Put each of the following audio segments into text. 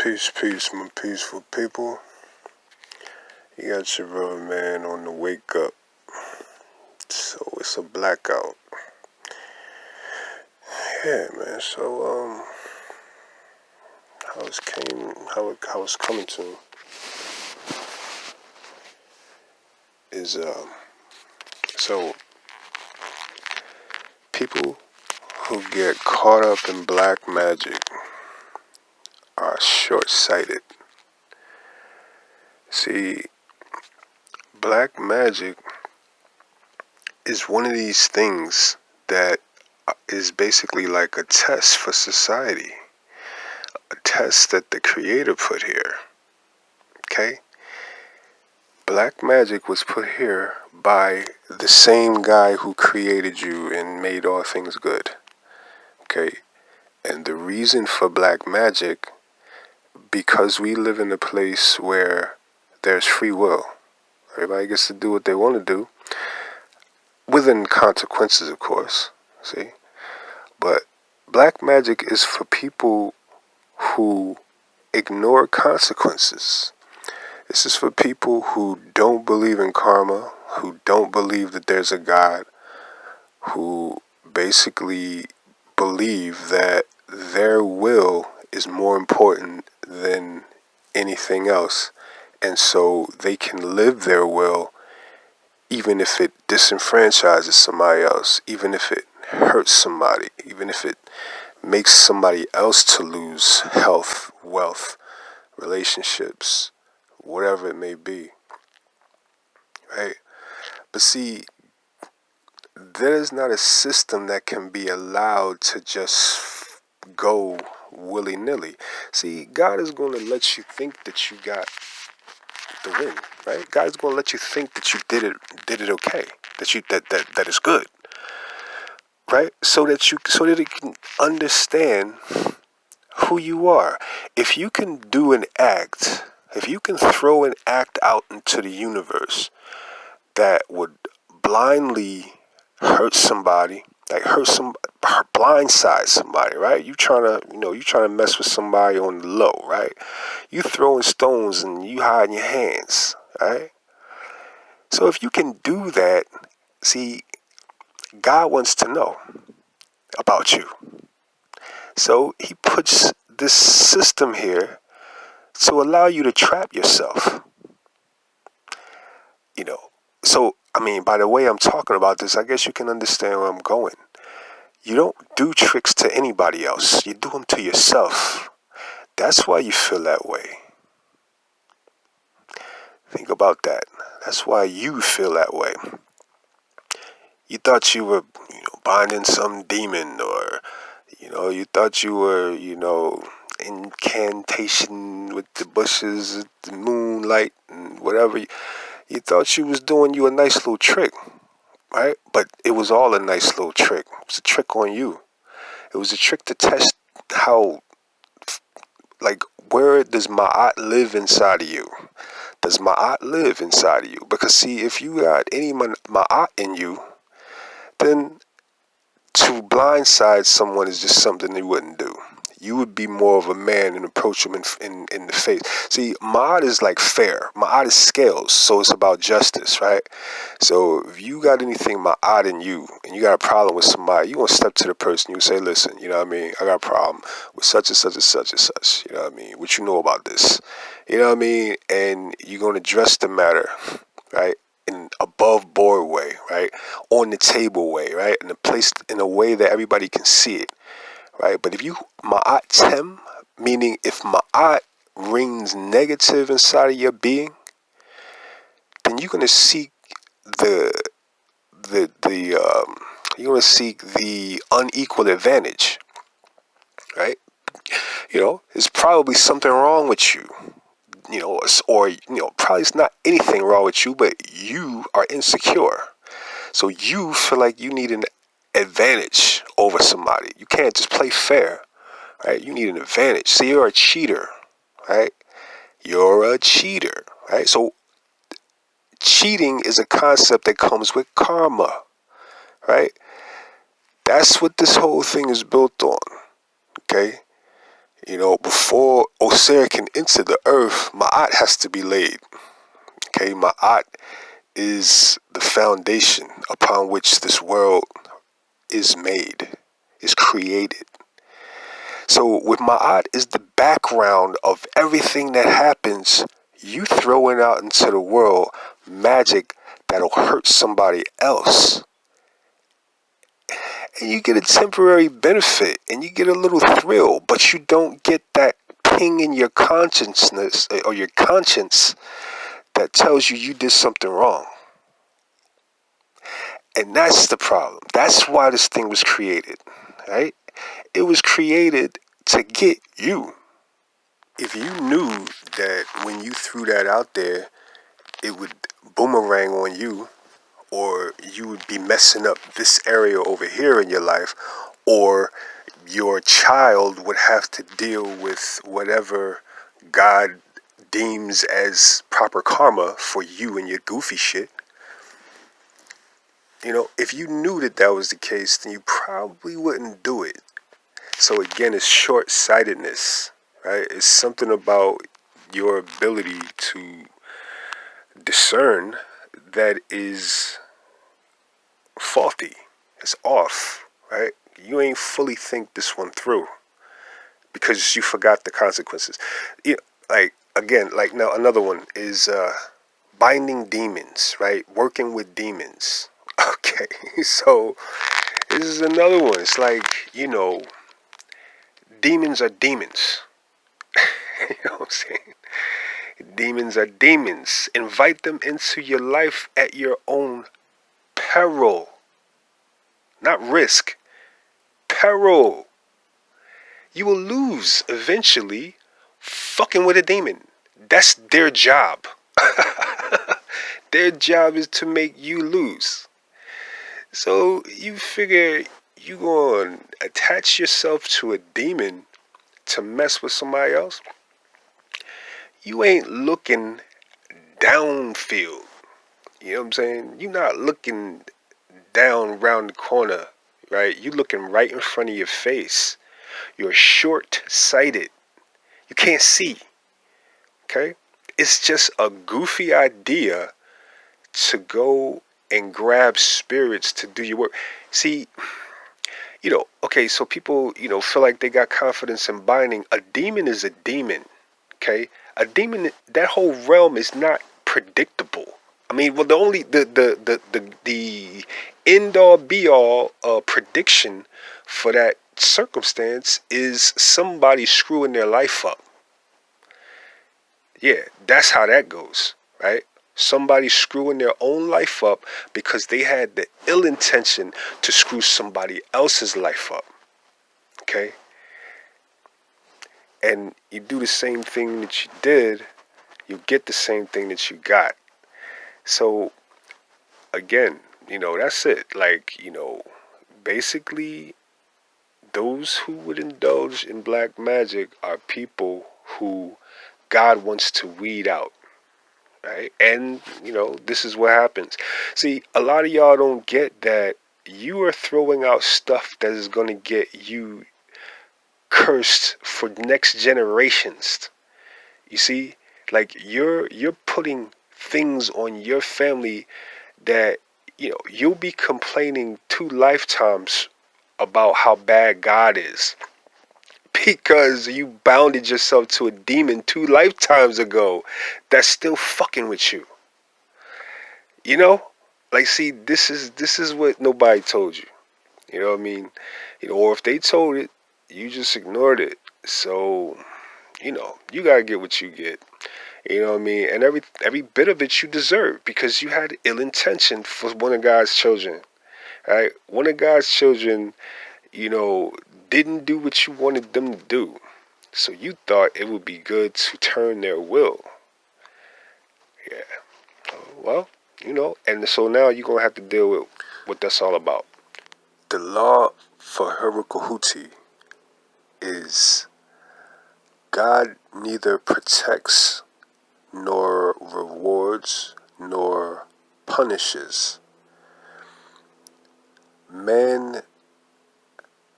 Peace, my peaceful people. You got your brother man on the wake up. So it's a blackout. Yeah, man. So how it's coming to is so people who get caught up in black magic are short-sighted. See, black magic is one of these things that is basically like a test for society, a test that the creator put here. Okay? Black magic was put here by the same guy who created you and made all things good. Okay? And the reason for black magic, because we live in a place where there's free will. Everybody gets to do what they want to do, within consequences, of course. See? But black magic is for people who ignore consequences. This is for people who don't believe in karma, who don't believe that there's a God, who basically believe that their will is more important than anything else. And so they can live their will even if it disenfranchises somebody else, even if it hurts somebody, even if it makes somebody else to lose health, wealth, relationships, whatever it may be, right? But see, there is not a system that can be allowed to just go willy-nilly. See, God is going to let you think that you got the win, right? God is going to let you think that you did it okay, that is good, right? So that it can understand who you are. If you can do an act, if you can throw an act out into the universe that would blindly hurt somebody, blindside somebody, right? You trying to mess with somebody on the low, right? You throwing stones and you hiding your hands, right? So if you can do that, see, God wants to know about you. So he puts this system here to allow you to trap yourself. So, by the way I'm talking about this, I guess you can understand where I'm going. You don't do tricks to anybody else. You do them to yourself. That's why you feel that way. Think about that. That's why you feel that way. You thought you were, binding some demon, or, you thought you were, incantation with the bushes, the moonlight, and whatever. You thought you was doing you a nice little trick, right? But it was all a nice little trick. It was a trick on you. It was a trick to test how, where does Ma'at live inside of you? Does Ma'at live inside of you? Because see, if you got any Ma'at in you, then to blindside someone is just something you wouldn't do. You would be more of a man and approach them in the face. See, Ma'at is like fair. Ma'at is scales, so it's about justice, right? So if you got anything Ma'at in you, and you got a problem with somebody, you want to step to the person, you say, listen, I got a problem with such and such and such and such, what you know about this, and you're going to address the matter, right? In above board way, right? On the table way, right? And placed in a way that everybody can see it, right? But if you Ma'at Tem, meaning if Ma'at rings negative inside of your being, then you're gonna seek you're gonna seek the unequal advantage, right? There's probably something wrong with you. Probably it's not anything wrong with you, but you are insecure. So you feel like you need an advantage over somebody. You can't just play fair, right? You need an advantage. So you're a cheater, right? You're a cheater, right? So cheating is a concept that comes with karma, right? That's what this whole thing is built on, okay? You know, before Osir can enter the earth, Ma'at has to be laid. Okay, Ma'at is the foundation upon which this world is made, is created. So with Ma'at is the background of everything that happens, you throwing out into the world magic that'll hurt somebody else. And you get a temporary benefit and you get a little thrill, but you don't get that ping in your consciousness or your conscience that tells you you did something wrong. And that's the problem. That's why this thing was created, right? It was created to get you. If you knew that when you threw that out there, it would boomerang on you, or you would be messing up this area over here in your life, or your child would have to deal with whatever God deems as proper karma for you and your goofy shit. You know, if you knew that that was the case, then you probably wouldn't do it. So again, it's short-sightedness, right? It's something about your ability to discern that is faulty. It's off, right? You ain't fully think this one through because you forgot the consequences. You know, like again, like now another one is binding demons, right? Working with demons. Okay, so this is another one. It's like, you know, demons are demons. You know what I'm saying? Demons are demons. Invite them into your life at your own peril. Not risk. Peril. You will lose eventually fucking with a demon. That's their job. Their job is to make you lose. So you figure you gonna attach yourself to a demon to mess with somebody else? You ain't looking downfield. You know what I'm saying? You're not looking down around the corner, right? You looking right in front of your face. You're short-sighted. You can't see, okay? It's just a goofy idea to go and grab spirits to do your work. See, you know, okay, so people, you know, feel like they got confidence in binding. A demon is a demon, okay? A demon, that whole realm is not predictable. I mean, well, the only the end all be all prediction for that circumstance is somebody screwing their life up. Yeah, that's how that goes, right? Somebody screwing their own life up because they had the ill intention to screw somebody else's life up. Okay? And you do the same thing that you did, you get the same thing that you got. So again, you know, that's it. Like, you know, basically those who would indulge in black magic are people who God wants to weed out. Right? And, you know, this is what happens. See, a lot of y'all don't get that you are throwing out stuff that is going to get you cursed for next generations. You see, like you're putting things on your family that, you know, you'll be complaining 2 lifetimes about how bad God is because you bounded yourself to a demon 2 lifetimes ago that's still fucking with you. You know, like, see, this is what nobody told you. You know what I mean? You know, or if they told it, you just ignored it. So, you know, you gotta get what you get. You know what I mean? And every bit of it you deserve because you had ill intention for one of God's children. Right? One of God's children, you know, didn't do what you wanted them to do. So you thought it would be good to turn their will. Yeah. Well, you know, and so now you're going to have to deal with what that's all about. The law for Herukahuti is God neither protects nor rewards nor punishes. Man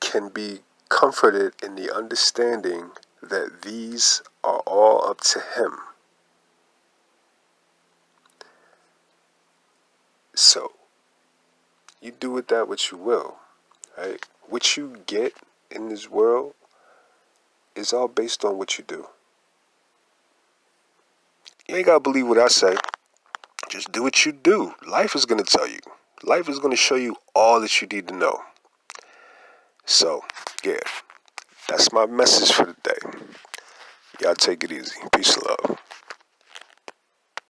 can be comforted in the understanding that these are all up to him. So, you do with that what you will, right? What you get in this world is all based on what you do. You ain't gotta believe what I say. Just do what you do. Life is gonna tell you. Life is gonna show you all that you need to know. So, yeah, that's my message for the day. Y'all take it easy. Peace and love.